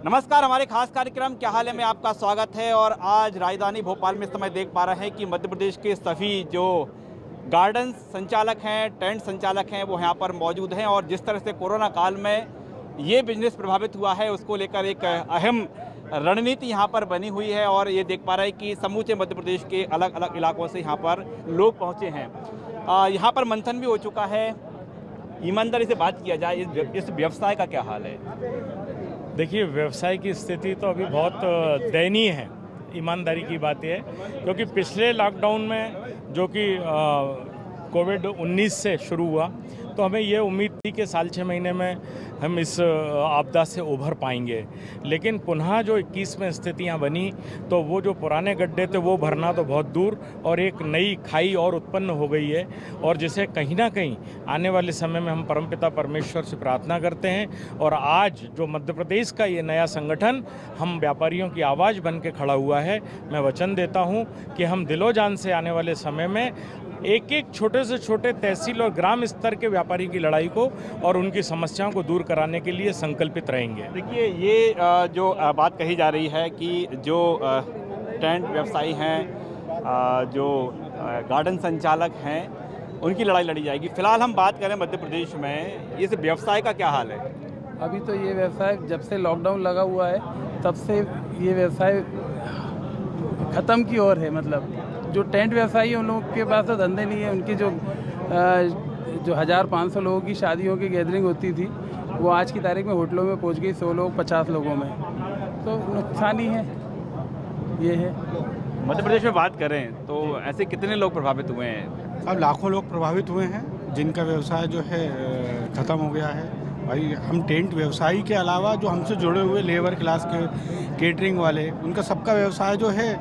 नमस्कार, हमारे खास कार्यक्रम क्या हाल है में आपका स्वागत है। और आज राजधानी भोपाल में इस समय देख पा रहे हैं कि मध्य प्रदेश के सभी जो गार्डन संचालक हैं, टेंट संचालक हैं, वो यहाँ पर मौजूद हैं। और जिस तरह से कोरोना काल में ये बिजनेस प्रभावित हुआ है, उसको लेकर एक अहम रणनीति यहाँ पर बनी हुई है। और ये देख पा रहे हैं कि समूचे मध्य प्रदेश के अलग अलग इलाकों से यहाँ पर लोग पहुँचे हैं। यहाँ पर मंथन भी हो चुका है। ईमानदारी से बात किया जाए, इस व्यवसाय का क्या हाल है? देखिए, व्यवसाय की स्थिति तो अभी बहुत दयनीय है। ईमानदारी की बात यह है क्योंकि पिछले लॉकडाउन में जो कि कोविड-19 से शुरू हुआ, तो हमें ये उम्मीद थी कि साल 6 महीने में हम इस आपदा से उभर पाएंगे। लेकिन पुनः जो 21 में स्थितियां बनी, तो वो जो पुराने गड्ढे थे वो भरना तो बहुत दूर, और एक नई खाई और उत्पन्न हो गई है। और जिसे कहीं ना कहीं आने वाले समय में हम परमपिता परमेश्वर से प्रार्थना करते हैं। और आज जो मध्य प्रदेश का ये नया संगठन हम व्यापारियों की आवाज़ बन के खड़ा हुआ है, मैं वचन देता हूँ कि हम दिलो जान से आने वाले समय में एक एक छोटे से छोटे तहसील और ग्राम स्तर के व्यापारी की लड़ाई को और उनकी समस्याओं को दूर कराने के लिए संकल्पित रहेंगे। देखिए, ये जो बात कही जा रही है कि जो टेंट व्यवसायी हैं, जो गार्डन संचालक हैं, उनकी लड़ाई लड़ी जाएगी। फिलहाल हम बात करें मध्य प्रदेश में, इस व्यवसाय का क्या हाल है? अभी तो ये व्यवसाय जब से लॉकडाउन लगा हुआ है तब से ये व्यवसाय ख़त्म की ओर है। मतलब जो टेंट व्यवसायी हैं उन लोगों के पास तो धंधे नहीं है। उनकी जो 1500 लोगों की शादियों की गैदरिंग होती थी, वो आज की तारीख में होटलों में पहुंच गई 100 लोग 50 लोगों में। तो नुकसान ही है, ये है। मध्य प्रदेश में बात करें तो ऐसे कितने लोग प्रभावित हुए हैं? अब लाखों लोग प्रभावित हुए हैं जिनका व्यवसाय जो है ख़त्म हो गया है। भाई, हम टेंट व्यवसायी के अलावा जो हमसे जुड़े हुए लेबर क्लास के केटरिंग वाले, उनका सबका व्यवसाय जो है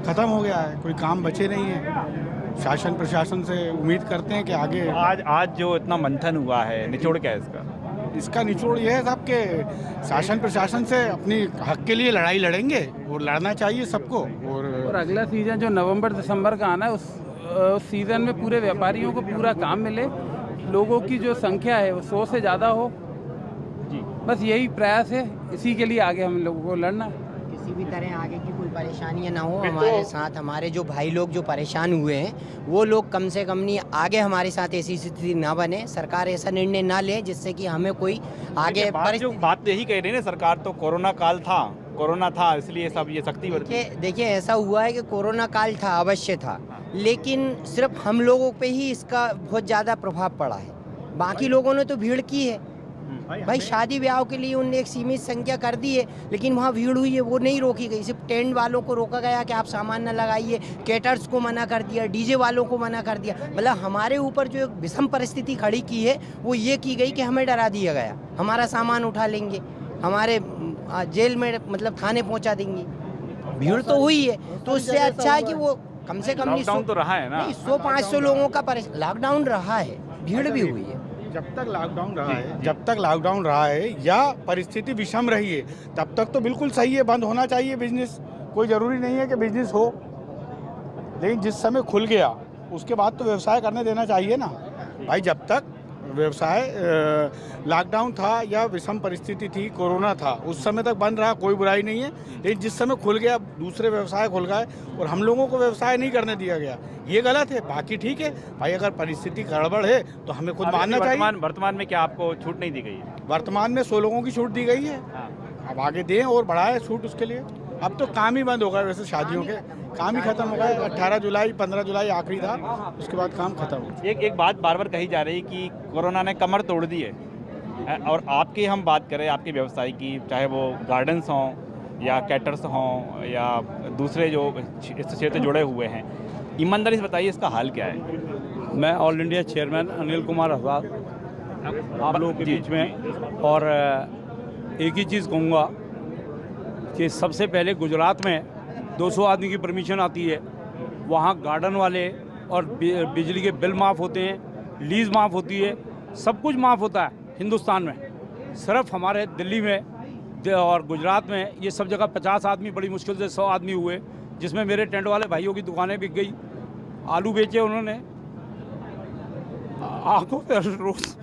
ख़त्म हो गया है। कोई काम बचे नहीं है। शासन प्रशासन से उम्मीद करते हैं कि आगे आज जो इतना मंथन हुआ है, निचोड़ क्या है इसका? इसका निचोड़ ये है साहब के शासन प्रशासन से अपनी हक के लिए लड़ाई लड़ेंगे, और लड़ना चाहिए सबको। और अगला सीज़न जो नवंबर दिसंबर का आना है, उस सीज़न में पूरे व्यापारियों को पूरा काम मिले, लोगों की जो संख्या है वो 100 से ज़्यादा हो जी। बस यही प्रयास है, इसी के लिए आगे हम लोगों को लड़ना है। किसी भी तरह आगे की कोई परेशानियां ना हो हमारे साथ। हमारे जो भाई लोग जो परेशान हुए हैं, वो लोग कम से कम नहीं आगे हमारे साथ ऐसी स्थिति ना बने। सरकार ऐसा निर्णय ना ले जिससे कि हमें कोई आगे बात यही कह रही है ना सरकार, तो कोरोना काल था, कोरोना था, इसलिए सब ये सख्ती बरती। देखिए, ऐसा हुआ है कि कोरोना काल था, अवश्य था, लेकिन सिर्फ हम लोगों पे ही इसका बहुत ज़्यादा प्रभाव पड़ा है। बाकी लोगों ने तो भीड़ की है भाई, शादी ब्याह के लिए उनने एक सीमित संख्या कर दी है, लेकिन वहाँ भीड़ हुई है वो नहीं रोकी गई। सिर्फ टेंट वालों को रोका गया कि आप सामान न लगाइए, कैटर्स को मना कर दिया, डीजे वालों को मना कर दिया। मतलब हमारे ऊपर जो एक विषम परिस्थिति खड़ी की है वो ये की गई कि हमें डरा दिया गया, हमारा सामान उठा लेंगे, हमारे जेल में मतलब थाने पहुँचा देंगे। भीड़ तो हुई है, तो उससे अच्छा है कि वो कम से कम लॉकडाउन तो रहा है ना, 100-500 लोगों का लॉकडाउन रहा है, भीड़ भी हुई है। जब तक लॉकडाउन रहा है या परिस्थिति विषम रही है, तब तक तो बिल्कुल सही है, बंद होना चाहिए बिजनेस। कोई ज़रूरी नहीं है कि बिजनेस हो, लेकिन जिस समय खुल गया उसके बाद तो व्यवसाय करने देना चाहिए ना भाई। जब तक व्यवसाय लॉकडाउन था या विषम परिस्थिति थी, कोरोना था, उस समय तक बंद रहा, कोई बुराई नहीं है। लेकिन जिस समय खुल गया, दूसरे व्यवसाय खुल गए और हम लोगों को व्यवसाय नहीं करने दिया गया, ये गलत है। बाकी ठीक है भाई, अगर परिस्थिति गड़बड़ है तो हमें खुद मानना चाहिए। वर्तमान में क्या आपको छूट नहीं दी गई है? वर्तमान में 100 लोगों की छूट दी गई है। अब आगे दें और बढ़ाए छूट उसके लिए। अब तो काम ही बंद होगा, वैसे शादियों के काम ही खत्म हो गए। 18 जुलाई 15 जुलाई आखिरी था, उसके बाद काम खत्म हो। एक बात बार बार कही जा रही कि कोरोना ने कमर तोड़ दी है। और आपकी हम बात करें, आपके व्यवसाय की, चाहे वो गार्डन्स हों या कैटर्स हों या दूसरे जो इस क्षेत्र से जुड़े हुए हैं, ईमानदारी से बताइए इसका हाल क्या है? मैं all India chairman Anil Kumar Azad आप लोगों के बीच में। और एक ही चीज़ कहूँगा कि सबसे पहले गुजरात में 200 आदमी की परमिशन आती है, वहाँ गार्डन वाले और बिजली के बिल माफ़ होते हैं, लीज़ माफ़ होती है, सब कुछ माफ़ होता है हिंदुस्तान में। सिर्फ हमारे दिल्ली में और गुजरात में ये सब जगह 50 आदमी बड़ी मुश्किल से 100 आदमी हुए, जिसमें मेरे टेंट वाले भाइयों की दुकानें बिक गई, आलू बेचे उन्होंने, आंखों से रोज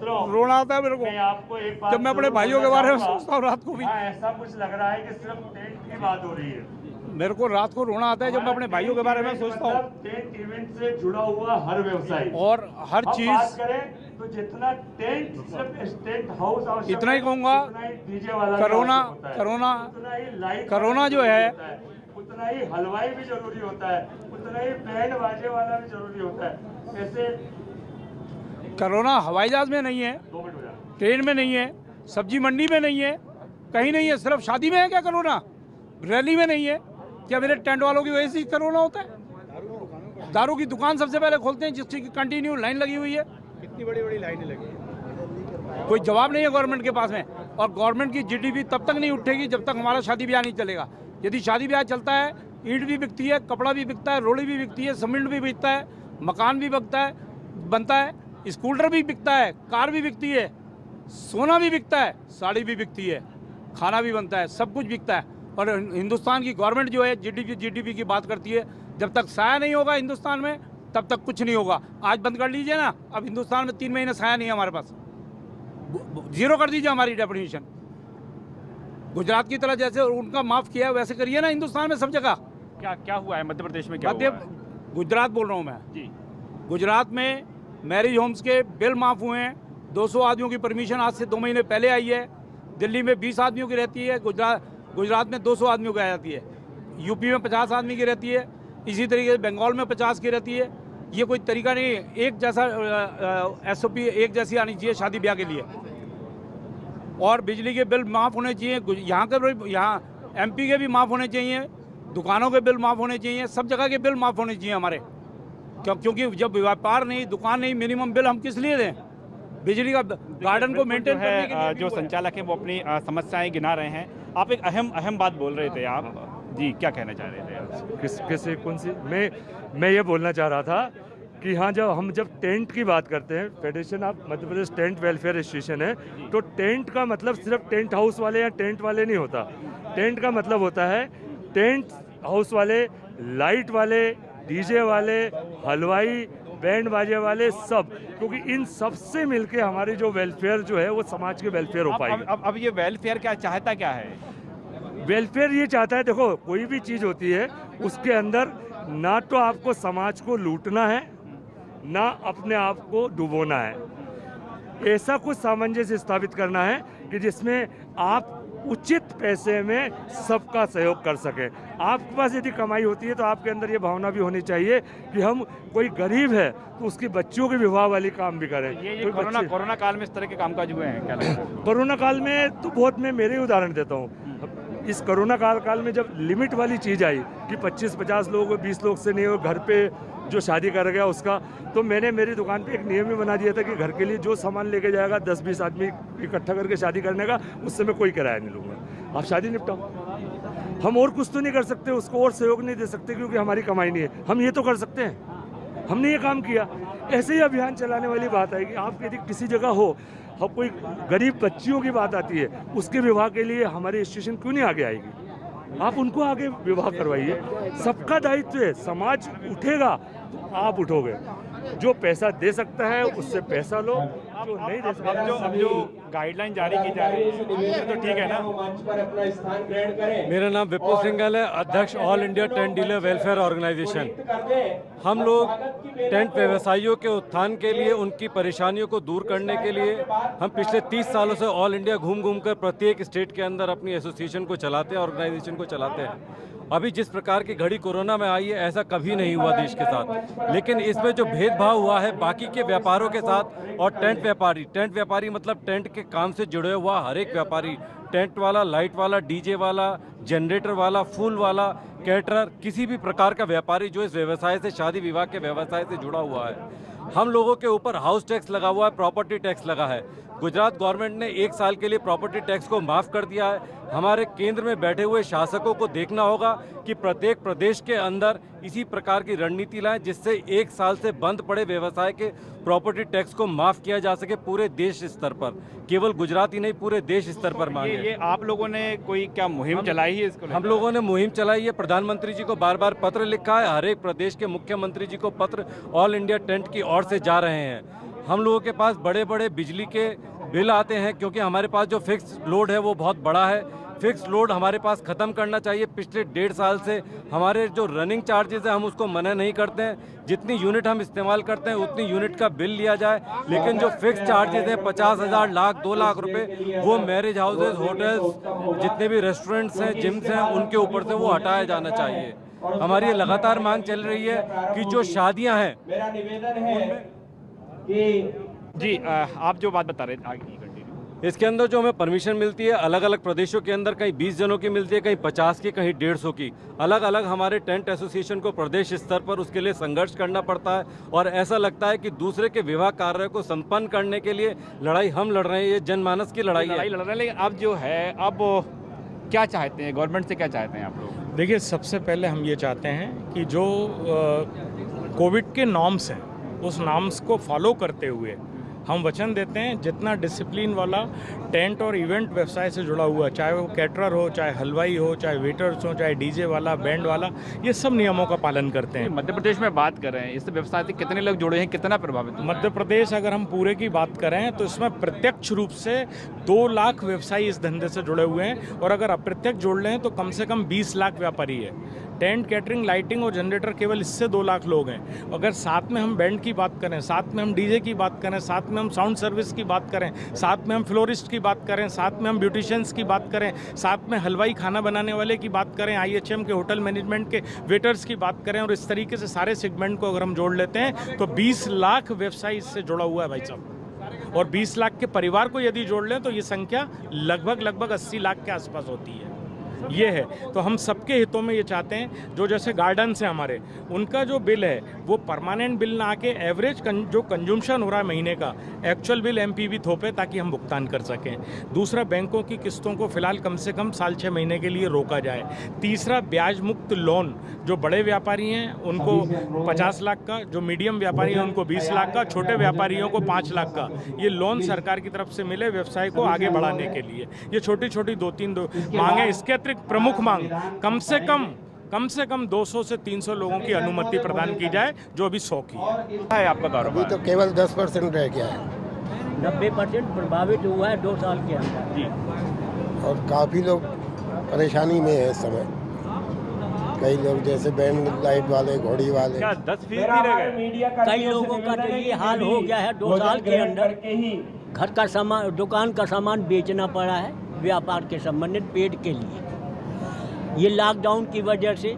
रोना आता है मेरे को जब मैं अपने भाइयों के बारे में सोचता हूँ रात को भी। ऐसा कुछ लग रहा है कि सिर्फ टेंट की बात हो रही है। मेरे को रात को रोना आता है जब मैं अपने भाइयों के बारे में सोचता हूँ। टेंट इवेंट से जुड़ा हुआ हर व्यवसाय और हर बात चीज करें तो जितना टेंट सिर्फ टेंट हाउस और इतना ही कहूँगा, डीजे वाला कोरोना जो है उतना ही हलवाई भी जरूरी होता है, उतना ही बैंड बाजे वाला भी जरूरी होता है। ऐसे कोरोना हवाई जहाज में नहीं है, 2 मिनट हो जाए। ट्रेन में नहीं है, सब्जी मंडी में नहीं है, कहीं नहीं है। सिर्फ शादी में है क्या कोरोना? रैली में नहीं है क्या? मेरे टेंट वालों की वजह से ही कोरोना होता है। दारू की दुकान सबसे पहले खोलते हैं जिसकी कंटिन्यू लाइन लगी हुई है। कितनी बड़ी बड़ी लाइनें लगी हैं। कोई जवाब नहीं है गवर्नमेंट के पास में। और गवर्नमेंट की जीडीपी तब तक नहीं उठेगी जब तक हमारा शादी ब्याह नहीं चलेगा। यदि शादी ब्याह चलता है, ईंट भी बिकती है, कपड़ा भी बिकता है, रोड़ी भी बिकती है, सीमेंट भी बिकता है, मकान भी बनता है, स्कूटर भी बिकता है, कार भी बिकती है, सोना भी बिकता है, साड़ी भी बिकती है, खाना भी बनता है, सब कुछ बिकता है। और हिंदुस्तान की गवर्नमेंट जो है जीडीपी की बात करती है। जब तक साया नहीं होगा हिंदुस्तान में तब तक कुछ नहीं होगा। आज बंद कर लीजिए ना, अब हिंदुस्तान में 3 महीने साया नहीं है हमारे पास। जीरो कर दीजिए हमारी डेफिनेशन। गुजरात की तरह जैसे उनका माफ किया है वैसे करिए ना हिंदुस्तान में सब जगह। क्या क्या हुआ है मध्य प्रदेश में? क्या हुआ है? गुजरात बोल रहा हूँ मैं जी। गुजरात में मैरिज होम्स के बिल माफ़ हुए हैं। 200 आदमियों की परमिशन आज से 2 महीने पहले आई है। दिल्ली में 20 आदमियों की रहती है, गुजरात में 200 आदमियों की आ जाती है। यूपी में 50 आदमी की रहती है, इसी तरीके से बंगाल में 50 की रहती है। ये कोई तरीका नहीं है। एक जैसा SOP एक जैसी आनी चाहिए शादी ब्याह के लिए। और बिजली के बिल माफ़ होने चाहिए। यहाँ MP के भी माफ़ होने चाहिए, दुकानों के बिल माफ़ होने चाहिए, सब जगह के बिल माफ़ होने चाहिए हमारे। क्योंकि जब व्यापार नहीं, दुकान नहीं, मिनिमम बिल हम किस लिए दें? बिजली का गार्डन को मेंटेन करने के लिए जो संचालक हैं वो अपनी समस्याएं गिना रहे हैं। आप एक अहम बात बोल रहे थे आप जी, क्या कहना चाह रहे थे? किस कौन सी? मैं ये बोलना चाह रहा था कि हाँ, जब टेंट की बात करते हैं, federation of Madhya Pradesh tent welfare association है, तो टेंट का मतलब सिर्फ टेंट हाउस वाले या टेंट वाले नहीं होता। टेंट का मतलब होता है टेंट हाउस वाले, लाइट वाले, डीजे वाले, हलवाई, बैंड बाजे वाले, सब। क्योंकि इन सब से मिलके हमारी जो वेलफेयर जो है वो समाज के वेलफेयर हो पाएगी। अब ये वेलफेयर क्या चाहता क्या है? वेलफेयर ये चाहता है, देखो कोई भी चीज़ होती है उसके अंदर ना तो आपको समाज को लूटना है, ना अपने आप को डुबोना है। ऐसा कुछ सामंजस्य स्थापित करना है कि जिसमें आप उचित पैसे में सबका सहयोग कर सके। आपके पास यदि कमाई होती है तो आपके अंदर ये भावना भी होनी चाहिए कि हम, कोई गरीब है तो उसकी बच्चियों के विवाह वाली काम भी करें। ये कोरोना काल में इस तरह के कामकाज हुए हैं क्या लगता है? कोरोना काल में तो बहुत, मैं मेरे उदाहरण देता हूँ। इस कोरोना काल में जब लिमिट वाली चीज़ आई कि 25-50 लोग, 20 लोग से नहीं हो, घर पे जो शादी कर गया उसका, तो मैंने मेरी दुकान पे एक नियम ही बना दिया था कि घर के लिए जो सामान लेके जाएगा 10-20 आदमी इकट्ठा करके शादी करने का, उससे मैं कोई किराया नहीं लूँगा, आप शादी निपटाओ। हम और कुछ तो नहीं कर सकते, उसको और सहयोग नहीं दे सकते क्योंकि हमारी कमाई नहीं है। हम ये तो कर सकते हैं, हमने ये काम किया। ऐसे ही अभियान चलाने वाली बात है कि आप यदि किसी जगह हो, हम कोई गरीब बच्चियों की बात आती है, उसके विवाह के लिए हमारी इंस्टीट्यूशन क्यों नहीं आगे आएगी? आप उनको आगे विवाह करवाइए। सबका दायित्व है, समाज उठेगा तो आप उठोगे। जो पैसा दे सकता है उससे पैसा लो, जो नहीं दे सकता। अब जो गाइडलाइन जारी की जा रही है तो ठीक है ना? मेरा नाम विपुल सिंघल है, अध्यक्ष all India tent dealer welfare organisation. हम लोग टेंट व्यवसायियों के उत्थान के लिए, उनकी परेशानियों को दूर करने के लिए हम पिछले 30 सालों से ऑल इंडिया घूम कर प्रत्येक स्टेट के अंदर अपनी एसोसिएशन को चलाते हैं, ऑर्गेनाइजेशन को चलाते हैं। अभी जिस प्रकार की घड़ी कोरोना में आई है, ऐसा कभी नहीं हुआ देश के साथ। लेकिन इसमें जो भेदभाव हुआ है बाकी के व्यापारों के साथ और टेंट व्यापारी मतलब टेंट के काम से जुड़े हुआ हर एक व्यापारी, टेंट वाला, लाइट वाला, डीजे वाला, जनरेटर वाला, फूल वाला, कैटरर, किसी भी प्रकार का व्यापारी जो इस व्यवसाय से, शादी विवाह के व्यवसाय से जुड़ा हुआ है, हम लोगों के ऊपर हाउस टैक्स लगा हुआ है, प्रॉपर्टी टैक्स लगा है। गुजरात गवर्नमेंट ने 1 साल के लिए प्रॉपर्टी टैक्स को माफ़ कर दिया है। हमारे केंद्र में बैठे हुए शासकों को देखना होगा कि प्रत्येक प्रदेश के अंदर इसी प्रकार की रणनीति लाएं जिससे 1 साल से बंद पड़े व्यवसाय के प्रॉपर्टी टैक्स को माफ़ किया जा सके पूरे देश स्तर पर, केवल गुजरात ही नहीं पूरे देश स्तर पर मांगे। ये आप लोगों ने कोई क्या मुहिम चलाई है इसको? हम लोगों ने मुहिम चलाई है, प्रधानमंत्री जी को बार बार पत्र लिखा है, हर एक प्रदेश के मुख्यमंत्री जी को पत्र ऑल इंडिया टेंट की ओर से जा रहे हैं। हम लोगों के पास बड़े बड़े बिजली के बिल आते हैं, क्योंकि हमारे पास जो फिक्स लोड है वो बहुत बड़ा है। फिक्स लोड हमारे पास ख़त्म करना चाहिए। पिछले 1.5 साल से हमारे जो रनिंग चार्जेस हैं हम उसको मना नहीं करते हैं, जितनी यूनिट हम इस्तेमाल करते हैं उतनी यूनिट का बिल लिया जाए। लेकिन जो फिक्स चार्जेस हैं 50,000, लाख, 2 लाख रुपए, वो मैरिज हाउसेज, होटल्स, जितने भी रेस्टोरेंट्स हैं, जिम्स हैं, उनके ऊपर से वो हटाया जाना चाहिए। हमारी ये लगातार मांग चल रही है कि जो शादियां हैं, मेरा निवेदन है कि जी आप जो बात बता रहे थे आगे कंटिन्यू। इसके अंदर जो हमें परमिशन मिलती है अलग अलग प्रदेशों के अंदर, कहीं 20 जनों की मिलती है, कहीं 50 की, कहीं 150 की। अलग अलग हमारे टेंट एसोसिएशन को प्रदेश स्तर पर उसके लिए संघर्ष करना पड़ता है, और ऐसा लगता है कि दूसरे के विवाह कार्य को संपन्न करने के लिए लड़ाई हम लड़ रहे हैं। ये जनमानस की लड़ाई है। लड़ रहे हैं, लेकिन अब जो है, अब क्या चाहते हैं गवर्नमेंट से, क्या चाहते हैं आप लोग? देखिए, सबसे पहले हम ये चाहते हैं कि जो कोविड के नॉर्म्स हैं उस नॉर्म्स को फॉलो करते हुए हम वचन देते हैं जितना डिसिप्लिन वाला टेंट और इवेंट व्यवसाय से जुड़ा हुआ, चाहे वो कैटरर हो, चाहे हलवाई हो, चाहे वेटर्स हो, चाहे डीजे वाला, बैंड वाला, ये सब नियमों का पालन करते हैं। मध्य प्रदेश में बात कर रहे हैं, इस व्यवसाय से कितने लोग जुड़े हैं, कितना प्रभावित हुआ? मध्य प्रदेश अगर हम पूरे की बात करें तो इसमें प्रत्यक्ष रूप से 2 लाख व्यवसायी इस धंधे से जुड़े हुए हैं, और अगर अप्रत्यक्ष जोड़ लें तो कम से कम 20 लाख व्यापारी है। टेंट, कैटरिंग, लाइटिंग और जनरेटर केवल इससे 2 लाख लोग हैं। अगर साथ में हम बैंड की बात करें, साथ में हम डीजे की बात करें, साथ में हम साउंड सर्विस की बात करें, साथ में हम फ्लोरिस्ट की बात करें, साथ में हम ब्यूटिशियंस की बात करें, साथ में हलवाई खाना बनाने वाले की बात करें, IHM के होटल मैनेजमेंट के वेटर्स की बात करें, और इस तरीके से सारे सेगमेंट को अगर हम जोड़ लेते हैं तो 20 लाख व्यवसाय इससे जुड़ा हुआ है भाई साहब। और 20 लाख के परिवार को यदि जोड़ लें तो ये संख्या लगभग 80 लाख के आसपास होती है। ये है, तो हम सबके हितों में ये चाहते हैं जो जैसे गार्डन्स हैं हमारे, उनका जो बिल है वो परमानेंट बिल ना आके एवरेज जो कंज्यूमशन हो रहा है महीने का, एक्चुअल बिल MPV थोपे ताकि हम भुगतान कर सकें। दूसरा, बैंकों की किस्तों को फिलहाल कम से कम 6 महीने के लिए रोका जाए। तीसरा, ब्याज मुक्त लोन जो बड़े व्यापारी हैं उनको 50 लाख का, जो मीडियम व्यापारी हैं उनको 20 लाख का, छोटे व्यापारियों को 5 लाख का ये लोन सरकार की तरफ से मिले व्यवसाय को आगे बढ़ाने के लिए। ये छोटी छोटी 2-3 मांगे। इसके अतिरिक्त प्रमुख मांग कम से कम 200 से 300 लोगों की अनुमति प्रदान की जाए, जो अभी 100 की है। आपका कारोबार तो केवल 10% रह गया है, 90% प्रभावित हुआ है 2 साल के अंदर जी। और काफ़ी लोग परेशानी में है इस समय। कई लोग जैसे बैंड लाइट वाले, घोड़ी वाले, 10% रह गए। कई लोगों का तो ये हाल हो गया है 2 साल के अंदर, घर का सामान, दुकान का सामान बेचना पड़ा है व्यापार के संबंधित पेट के लिए। ये लॉकडाउन की वजह से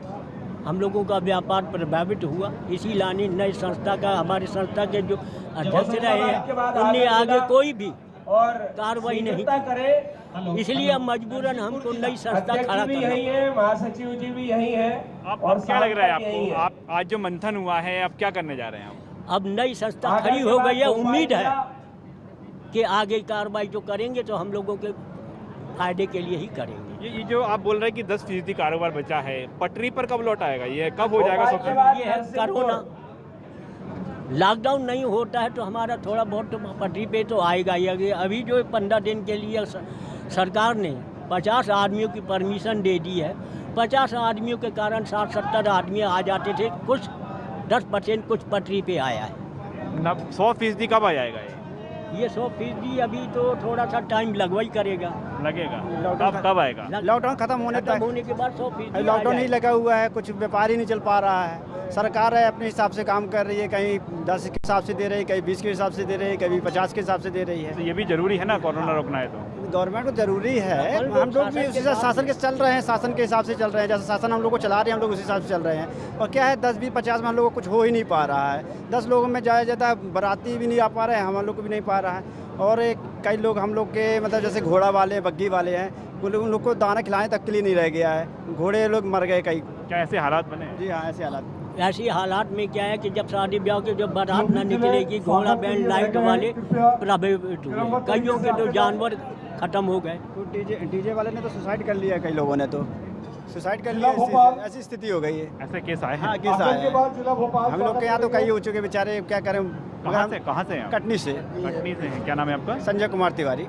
हम लोगों का व्यापार प्रभावित हुआ। इसी लाने नई संस्था का, हमारी संस्था के जो अध्यक्ष रहे हैं उनने आगे कोई भी कार्रवाई नहीं की, इसलिए अब मजबूरन हमको नई संस्था खड़ा करना है। महासचिव जी भी यही है। और क्या लग रहा है आपको, आप आज जो मंथन हुआ है अब क्या करने जा रहे हैं? अब नई संस्था खड़ी हो गई है, उम्मीद है कि आगे कार्रवाई जो करेंगे तो हम लोगों के फायदे के लिए ही करेंगे। ये जो आप बोल रहे हैं कि 10% कारोबार बचा है, पटरी पर कब लौट आएगा? ये कब हो जाएगा? सबसे ये है कोरोना, लॉकडाउन नहीं होता है तो हमारा थोड़ा बहुत तो पटरी पे तो आएगा ही। अभी जो 15 दिन के लिए सरकार ने 50 आदमियों की परमिशन दे दी है। 50 आदमियों के कारण 60-70 आदमी आ जाते थे, कुछ 10% कुछ पटरी पे आया है। 100% कब आ जाएगा ये 100% अभी तो थोड़ा सा टाइम लगेगा। कब आएगा? लॉकडाउन खत्म होने के बाद 100%। लॉकडाउन ही लगा हुआ है, कुछ व्यापार ही नहीं चल पा रहा है। सरकार है अपने हिसाब से काम कर रही है, कहीं 10 के हिसाब से दे रही है, कहीं 20 के हिसाब से दे रही है, कभी 50 के हिसाब से दे रही है। तो ये भी जरूरी है ना, कोरोना रोकना है तो गवर्नमेंट को जरूरी है। हम लोग भी उसी शासन के चल रहे हैं, शासन के हिसाब से चल रहे हैं। जैसे शासन हम लोग को चला रहे हैं, हम लोग उसी हिसाब से चल रहे हैं। और क्या है 10, 20, 50 में हम लोग को कुछ हो ही नहीं पा रहा है। 10 लोगों में जाया जाता है, बाराती भी नहीं आ पा रहे हैं, हम लोग को भी नहीं पा रहा है। और कई लोग हम लोग के मतलब जैसे घोड़ा वाले, बग्गी वाले हैं, उन लोग को दाना खिलाने तक के लिए नहीं रह गया है। घोड़े लोग मर गए कई। क्या ऐसे हालात बने? जी हाँ, ऐसे हालात। ऐसी हालात में क्या है कि जब शादी ब्याह के जब बारात न निकलेगी, घोड़ा बैंड लाइट वाले प्रभावित हुए, कईयों के तो जानवर खत्म हो गए। तो डीजे वाले ने तो सुसाइड कर लिया, कई लोगों ने तो सुसाइड कर लिया। ऐसी स्थिति हो गई है। ऐसे केस आए हैं? हाँ, केस आए हैं। हम लोग के यहाँ तो कई हो चुके बेचारे, क्या करें। कहाँ से हैं? कटनी से। कटनी से हैं। क्या नाम है आपका? संजय कुमार तिवारी।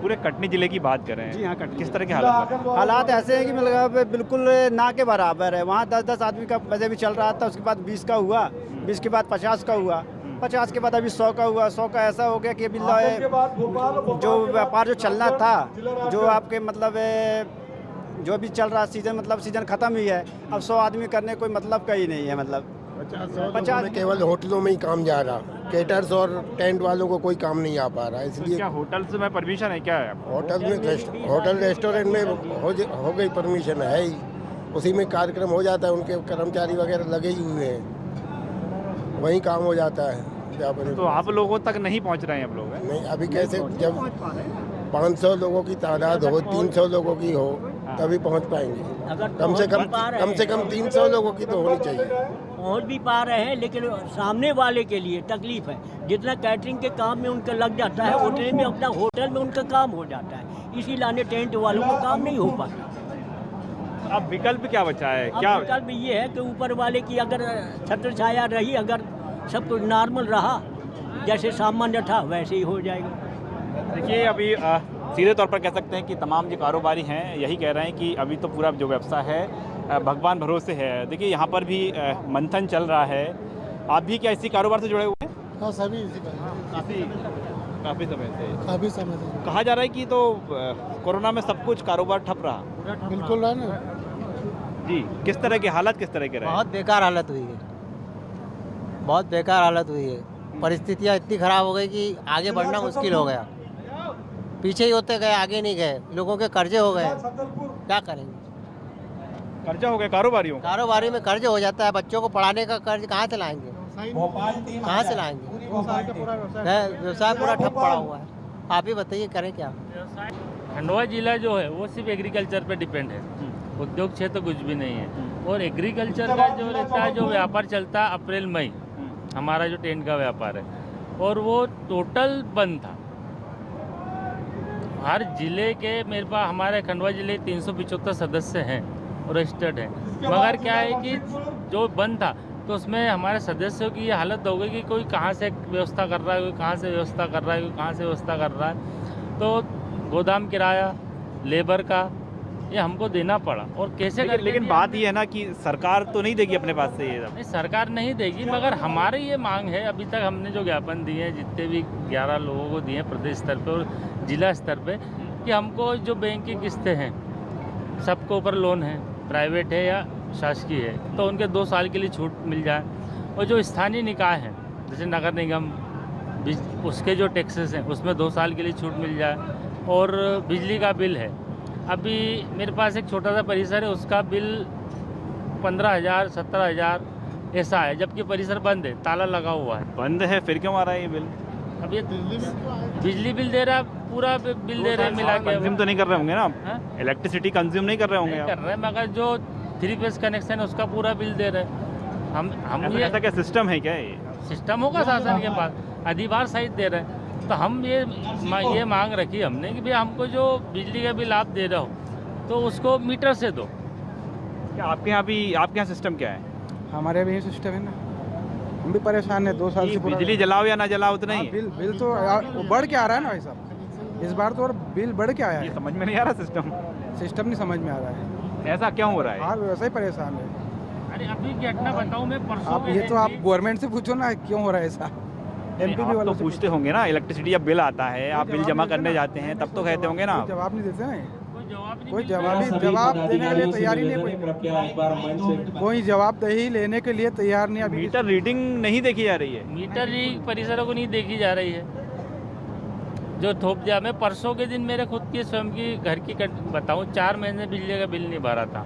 पूरे कटनी जिले की बात कर रहे हैं? जी हाँ, कटनी। किस तरह के हालात ऐसे हैं कि मतलब बिल्कुल ना के बराबर है। वहाँ 10-10 आदमी का वजह भी चल रहा था, उसके बाद 20 का हुआ, 20 के बाद 50 का हुआ। 50 के बाद अभी 100 का हुआ, 100 का ऐसा हो गया कि अभी जो व्यापार जो चलना था, जो आपके मतलब जो भी चल रहा सीजन, मतलब सीजन खत्म ही है, अब 100 आदमी करने कोई मतलब का ही नहीं है। मतलब 50 केवल होटलों में ही काम जा रहा, केटर्स और टेंट वालों को कोई काम नहीं आ पा रहा, इसलिए क्या होटल में परमिशन है क्या है? होटल रेस्टोरेंट में हो गई परमिशन है ही, उसी में कार्यक्रम हो जाता है, उनके कर्मचारी वगैरह लगे ही हुए हैं, वहीं काम हो जाता है। तो आप लोगों तक नहीं पहुंच रहे हैं आप लोग? नहीं, अभी कैसे, जब 500 लोगों की तादाद हो, 300 लोगों की हो, तभी पहुंच पाएंगे। कम से कम 300 लोगों की तो होनी चाहिए। पहुंच भी पा रहे हैं, लेकिन सामने वाले के लिए तकलीफ है। जितना कैटरिंग के काम में उनका लग जाता है, उतने में अपना होटल में उनका काम हो जाता है, इसी लाने टेंट वालों का काम नहीं हो पाता। अब विकल्प क्या बचा है? क्या विकल्प ये है कि ऊपर वाले की अगर छत्र छाया रही, अगर सब कुछ नॉर्मल रहा, जैसे सामान्य था वैसे ही हो जाएगा। देखिए, अभी सीधे तौर पर कह सकते हैं कि तमाम जो कारोबारी हैं यही कह रहे हैं कि अभी तो पूरा जो व्यवसाय है भगवान भरोसे है। देखिए, यहाँ पर भी मंथन चल रहा है। आप भी क्या इसी कारोबार से जुड़े हुए हैं? हाँ, सभी काफ़ी समय से। से कहा जा रहा है कि तो कोरोना में सब कुछ कारोबार ठप रहा। बिल्कुल है ना जी, किस तरह के हालात किस तरह के रहे? बहुत बेकार हालत हुई है, बहुत बेकार हालत हुई है। परिस्थितियाँ इतनी ख़राब हो गई कि आगे बढ़ना मुश्किल हो गया। पीछे ही होते गए, आगे नहीं गए। लोगों के कर्जे हो गए, क्या करेंगे? कर्जा हो गया कारोबारियों? कारोबारी में कर्ज हो जाता है, बच्चों को पढ़ाने का कर्ज कहाँ से लाएंगे? कहाँ से लाएंगे? व्यवसाय पूरा ठप पड़ा हुआ है। आप ही बताइए, करें क्या? खंडवा जिला जो है वो सिर्फ एग्रीकल्चर पे डिपेंड है, उद्योग क्षेत्र कुछ भी नहीं है। और एग्रीकल्चर का जो रहता है, जो व्यापार चलता है अप्रैल मई, हमारा जो टेंट का व्यापार है, और वो टोटल बंद था। हर जिले के मेरे पास, हमारे खंडवा जिले 375 सदस्य हैं और रजिस्टर्ड हैं, मगर क्या है कि जो बंद था तो उसमें हमारे सदस्यों की ये हालत हो गई कि कोई कहाँ से व्यवस्था कर रहा है, कोई कहाँ से व्यवस्था कर रहा है, कोई कहाँ से व्यवस्था कर रहा है। तो गोदाम किराया, लेबर का, ये हमको देना पड़ा। और कैसे लेकिन बात ये है ना कि सरकार तो नहीं देगी अपने पास से ये? नहीं, सरकार नहीं देगी, मगर हमारी ये मांग है। अभी तक हमने जो ज्ञापन दिए हैं, जितने भी 11 लोगों को दिए हैं प्रदेश स्तर पे और जिला स्तर पे, कि हमको जो बैंक की किस्तें हैं, सबको ऊपर लोन है, प्राइवेट है या शासकीय है, तो उनके 2 साल के लिए छूट मिल जाए। और जो स्थानीय निकाय हैं, जैसे नगर निगम, उसके जो टैक्सेस हैं उसमें 2 साल के लिए छूट मिल जाए। और बिजली का बिल है, अभी मेरे पास एक छोटा सा परिसर है, उसका बिल 15,000 17,000 ऐसा है, जबकि परिसर बंद है, ताला लगा हुआ है। बंद है, फिर क्यों आ रहा है ये बिल? अब ये बिजली बिल दे रहा है, पूरा बिल दे रहे हैं मिला के। कंज्यूम तो नहीं कर रहे होंगे ना आप? इलेक्ट्रिसिटी कंज्यूम नहीं कर रहे होंगे? कर रहे हैं, मगर जो 3 फेज कनेक्शन है उसका पूरा बिल दे रहे हैं। हम ये ऐसा क्या सिस्टम है क्या? ये सिस्टम होगा शासन के पास, अधिभार सहित दे रहे हैं। तो हम ये मांग रखी हमने कि भाई हमको जो बिजली का बिल आप दे रहे हो तो उसको मीटर से दो। क्या आपके यहाँ सिस्टम क्या है? हमारे भी सिस्टम है ना, हम भी परेशान है 2 साल से। बिजली जलाओ या ना जलाओ उतना ही? बिल तो बढ़ के आ रहा है ना भाई साहब, इस बार तो और बिल बढ़ के आया है। समझ में नहीं आ रहा सिस्टम नहीं समझ में आ रहा है। ऐसा क्यों हो रहा है? हाँ, वैसा ही परेशान है। अरे अभी घटना बताऊँ मैं, परसों आप ये तो आप गवर्नमेंट से पूछो ना, क्यों हो रहा है ऐसा? एमपी वालों तो पूछते होंगे ना, इलेक्ट्रिसिटी जब बिल आता है, आप बिल जमा करने जाते हैं, तब तो कहते होंगे ना। जवाब नहीं देते हैं, कोई जवाब देने के लिए तैयार ही नहीं, कोई जवाबदेही लेने के लिए तैयार नहीं। अभी मीटर रीडिंग नहीं देखी जा रही है? मीटर रीडिंग परिसरों को नहीं देखी जा रही है, जो थोप दिया। मैं परसों के दिन मेरे खुद की स्वयं की घर की बताऊं, 4 महीने बिजली का बिल नहीं भरा था,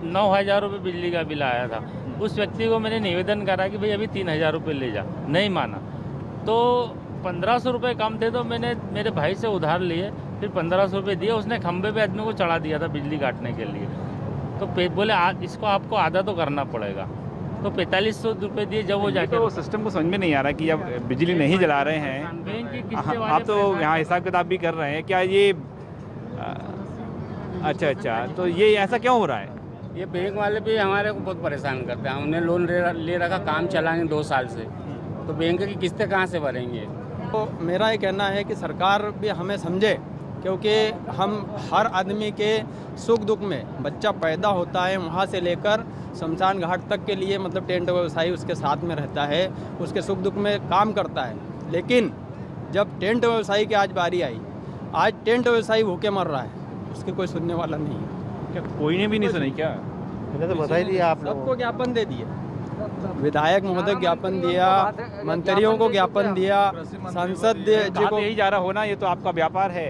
9,000 रुपये बिजली का बिल आया था। उस व्यक्ति को मैंने निवेदन करा कि भाई अभी 3,000 रुपये ले जा, नहीं माना। तो 1,500 रुपये कम थे, तो मैंने मेरे भाई से उधार लिए, फिर 1,500 रुपये दिए। उसने खंबे पे आदमी को चढ़ा दिया था बिजली काटने के लिए। तो बोले इसको आपको आधा तो करना पड़ेगा, तो 4,500 रुपये दिए। जब वो जाके तो सिस्टम को समझ में नहीं आ रहा कि अब बिजली नहीं जला रहे हैं, आप तो यहाँ हिसाब किताब भी कर रहे हैं, क्या ये अच्छा, तो ये ऐसा क्यों हो रहा है? ये बैंक वाले भी हमारे को बहुत परेशान करते हैं। हमने लोन ले रखा, काम चलाएंगे 2 साल से, तो बैंक की किस्तें कहाँ से भरेंगे? तो मेरा ये कहना है कि सरकार भी हमें समझे कि क्योंकि हम हर आदमी के सुख दुख में, बच्चा पैदा होता है वहाँ से लेकर शमशान घाट तक के लिए मतलब टेंट व्यवसायी उसके साथ में रहता है, उसके सुख दुख में काम करता है। लेकिन जब टेंट व्यवसायी की आज बारी आई, आज टेंट व्यवसायी भूखे मर रहा है, उसके कोई सुनने वाला नहीं है। क्या कोई ने भी नहीं सुनी क्या? मैंने तो बता ही दिया आप लोगों सबको ज्ञापन दे दिए, विधायक महोदय ज्ञापन दिया, मंत्रियों को ज्ञापन दिया, सांसद जी को। यही जा रहा हो ना, ये तो आपका व्यापार है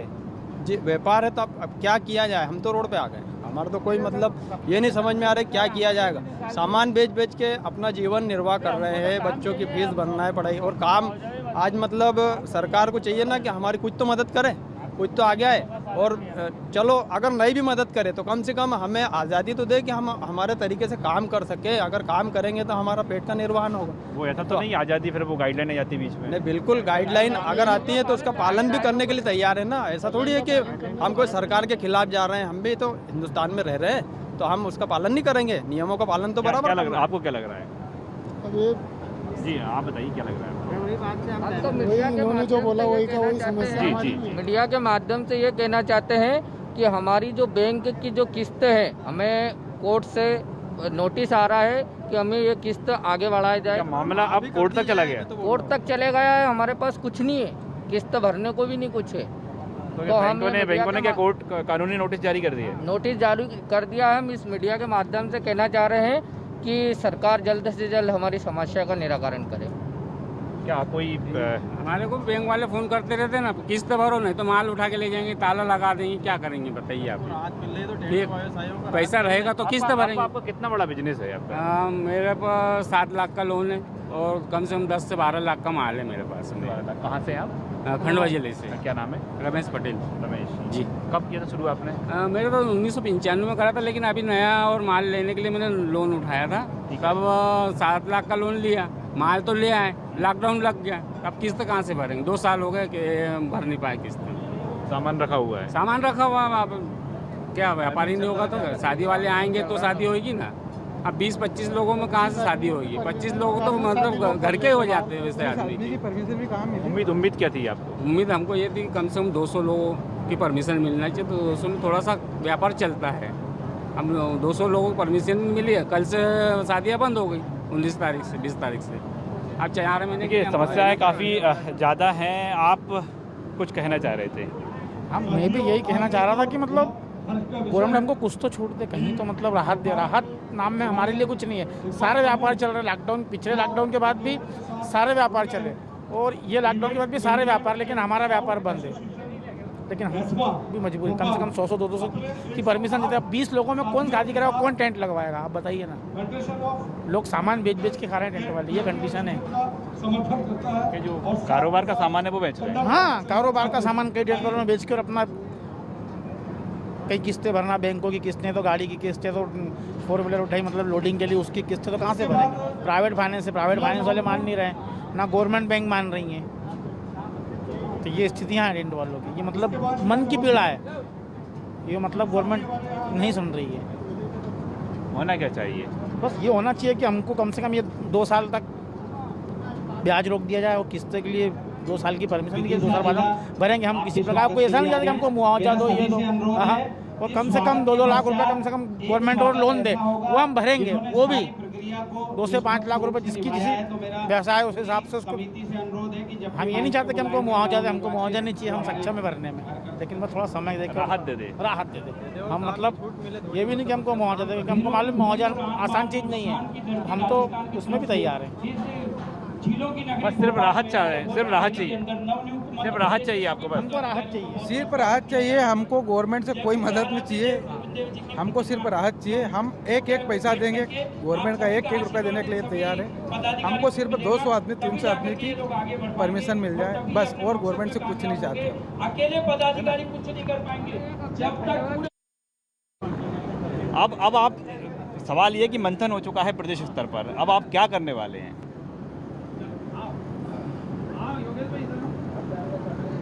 जी, व्यापार है तो अब क्या किया जाए? हम तो रोड पे आ गए, हमारा तो कोई मतलब ये नहीं समझ में आ रहा है क्या किया जाएगा। सामान बेच बेच के अपना जीवन निर्वाह कर रहे हैं, बच्चों की फीस भरना है, पढ़ाई और काम। आज मतलब सरकार को चाहिए ना कि हमारी कुछ तो मदद करे, कुछ तो आगे आए। और चलो अगर नहीं भी मदद करे तो कम से कम हमें आज़ादी तो दे कि हम हमारे तरीके से काम कर सके। अगर काम करेंगे तो हमारा पेट का निर्वहन होगा। वो ऐसा तो नहीं आज़ादी, फिर वो गाइडलाइन आ जाती बीच में? नहीं, बिल्कुल गाइडलाइन अगर आती है तो उसका पालन भी करने के लिए तैयार है ना। ऐसा थोड़ी है कि हम कोई सरकार के खिलाफ जा रहे हैं, हम भी तो हिंदुस्तान में रह रहे हैं, तो हम उसका पालन नहीं करेंगे। नियमों का पालन तो बराबर। क्या लग रहा है आपको? क्या लग रहा है जी? आप बताइए क्या लग रहा है? तो मीडिया के जो बोला वही का वही समस्या। मीडिया के माध्यम से ये कहना चाहते हैं कि हमारी जो बैंक की जो किस्त है, हमें कोर्ट से नोटिस आ रहा है कि हमें ये किस्त आगे बढ़ाया जाए। मामला अब कोर्ट तक चला गया? कोर्ट तक चले गया है, हमारे पास कुछ नहीं है, किस्त भरने को भी नहीं कुछ है। तो बैंकों ने क्या कोर्ट कानूनी नोटिस जारी कर दिया? नोटिस जारी कर दिया है। हम इस मीडिया के माध्यम से कहना चाह रहे हैं कि सरकार जल्द से जल्द हमारी समस्या का निराकरण करे। क्या कोई हमारे को बैंक वाले फ़ोन करते रहते हैं ना, किस्त भरो, नहीं तो माल उठा के ले जाएंगे, ताला लगा देंगे, क्या करेंगे बताइए आप। पैसा रहेगा तो किस्त भरेंगे। आपका कितना बड़ा बिजनेस है आपका? मेरे पास 7 लाख का लोन है और कम से कम 10 से 12 लाख का माल है मेरे पास। कहाँ से आप? खंडवा जिले से। क्या नाम है? रमेश पटेल। रमेश जी। कब किया था शुरू आपने? मेरे तो 1995 में करा था, लेकिन अभी नया और माल लेने के लिए मैंने लोन उठाया था। तब 7 लाख का लोन लिया, माल तो ले आए, लॉकडाउन लग गया, अब किस्त कहाँ से भरेंगे? 2 साल हो गए कि भर नहीं पाए किस्त। सामान रखा हुआ है? सामान रखा हुआ है। अब क्या व्यापारी नहीं होगा तो शादी वाले आएंगे तो शादी होगी ना। अब 20-25 लोगों में कहाँ से शादी होगी? 25 लोग तो मतलब घर के हो जाते हैं वैसे आदमी। उम्मीद क्या थी आपको? उम्मीद हमको ये थी कि कम से कम 200 लोगों की परमिशन मिलना चाहिए, तो 200 में थोड़ा सा व्यापार चलता है। हम 200 लोगों को परमिशन मिली है, कल से शादियाँ बंद हो गई 19 तारीख से 20 तारीख से। अब 4 महीने की समस्याएं काफ़ी ज़्यादा हैं। आप कुछ कहना चाह रहे थे? मैं भी यही कहना चाह रहा था कि मतलब गवर्नमेंट हमको कुछ तो छूट दे, कहीं तो मतलब राहत दे। राहत नाम में हमारे लिए कुछ नहीं है। सारे व्यापार चल रहे, लॉकडाउन, पिछले लॉकडाउन के बाद भी सारे व्यापार चले और ये लॉकडाउन के बाद भी सारे व्यापार, लेकिन हमारा व्यापार बंद है। लेकिन हम भी मजबूरी, कम से कम 100-200 की परमिशन देते हैं। 20 लोगों में कौन शादी कराएगा, कौन टेंट लगवाएगा? आप बताइए ना। लोग सामान बेच के खा रहे हैं टेंट वाले, ये कंडीशन है कि जो कारोबार का सामान है वो बेच रहे हैं। हाँ, कारोबार का सामान कई टेंट वालों में बेच के और अपना कई किस्तें भरना, बैंकों की किस्तें, तो गाड़ी की किस्तें, तो 4 व्हीलर उठाई मतलब लोडिंग के लिए उसकी किस्तें तो कहाँ से भरेंगे? प्राइवेट फाइनेंस वाले मान नहीं रहे, ना गवर्नमेंट बैंक मान रही हैं। तो ये स्थितियाँ हैं टेंट वालों की। ये मतलब मन की पीड़ा है, ये मतलब गवर्नमेंट नहीं सुन रही है। होना क्या चाहिए? बस ये होना चाहिए कि हमको कम से कम ये 2 साल तक ब्याज रोक दिया जाए और किस्तें के लिए 2 साल की परमिशन दी, 2 साल बाद हम भरेंगे। हम किसी प्रकार को ऐसा नहीं चाहते कि हमको मुआवजा दो, ये दो। हाँ, और कम से कम 2-2 लाख रुपए कम से कम गवर्नमेंट और लोन दे, वो हम भरेंगे। वो भी 2 से 5 लाख रुपए जिसकी व्यवसाय उस हिसाब से उसको। हम ये नहीं चाहते कि हमको मुआवजा दे, हमको मुआवजा नहीं चाहिए, हम सक्षम है भरने में, लेकिन बस थोड़ा समय देकर राहत दे दे। हम मतलब ये भी नहीं कि हमको मुआवजा दे, क्योंकि हमको मालूम मुआवजा आसान चीज़ नहीं है, हम तो उसमें भी तैयार हैं। बस सिर्फ राहत चाह रहे हैं, सिर्फ राहत चाहिए, सिर्फ राहत चाहिए आपको? बस हमको राहत चाहिए, सिर्फ राहत चाहिए। हमको गवर्नमेंट से कोई मदद नहीं चाहिए, हमको सिर्फ राहत चाहिए। हम एक पैसा देंगे, गवर्नमेंट का 1 रुपया देने के लिए तैयार है। हमको सिर्फ 200 आदमी 300 आदमी की परमिशन मिल जाए बस, और गवर्नमेंट से कुछ नहीं चाहते। अकेले पदाधिकारी कुछ नहीं कर पाएंगे जब तक। अब आप सवाल ये कि मंथन हो चुका है प्रदेश स्तर पर, अब आप क्या करने वाले हैं?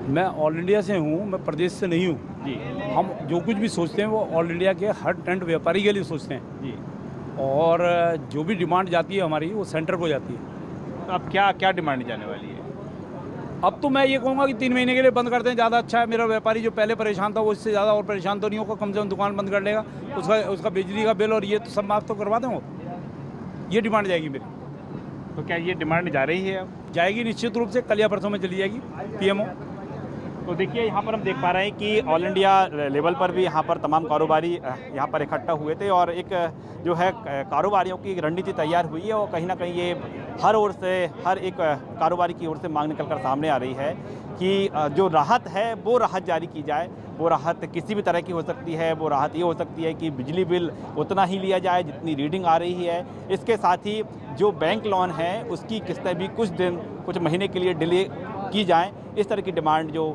मैं ऑल इंडिया से हूँ, मैं प्रदेश से नहीं हूँ जी। हम जो कुछ भी सोचते हैं वो ऑल इंडिया के हर टेंट व्यापारी के लिए सोचते हैं जी, और जो भी डिमांड जाती है हमारी वो सेंटर को जाती है। तो अब क्या क्या डिमांड जाने वाली है? अब तो मैं ये कहूँगा कि 3 महीने के लिए बंद कर दें, ज़्यादा अच्छा है। मेरा व्यापारी जो पहले परेशान था वो इससे ज़्यादा और परेशान तो नहीं होगा, कम से कम दुकान बंद कर लेगा, उसका बिजली का बिल और ये तो सब माफ़ तो करवा दें वो। ये डिमांड जाएगी मेरी। तो क्या ये डिमांड जा रही है अब? जाएगी निश्चित रूप से, कल या परसों में चली जाएगी पीएमओ। तो देखिए यहाँ पर हम देख पा रहे हैं कि ऑल इंडिया लेवल पर भी यहाँ पर तमाम कारोबारी यहाँ पर इकट्ठा हुए थे और एक जो है कारोबारियों की रणनीति तैयार हुई है और कहीं ना कहीं ये हर ओर से, हर एक कारोबारी की ओर से मांग निकल कर सामने आ रही है कि जो राहत है वो राहत जारी की जाए। वो राहत किसी भी तरह की हो सकती है। वो राहत ये हो सकती है कि बिजली बिल उतना ही लिया जाए जितनी रीडिंग आ रही है। इसके साथ ही जो बैंक लोन है उसकी किस्तें भी कुछ महीने के लिए डिले की जाएं। इस तरह की डिमांड जो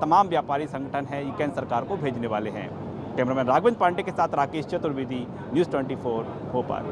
तमाम व्यापारी संगठन है ये केंद्र सरकार को भेजने वाले हैं। कैमरामैन राघवेंद्र पांडे के साथ राकेश चतुर्वेदी, न्यूज़ 24 भोपाल।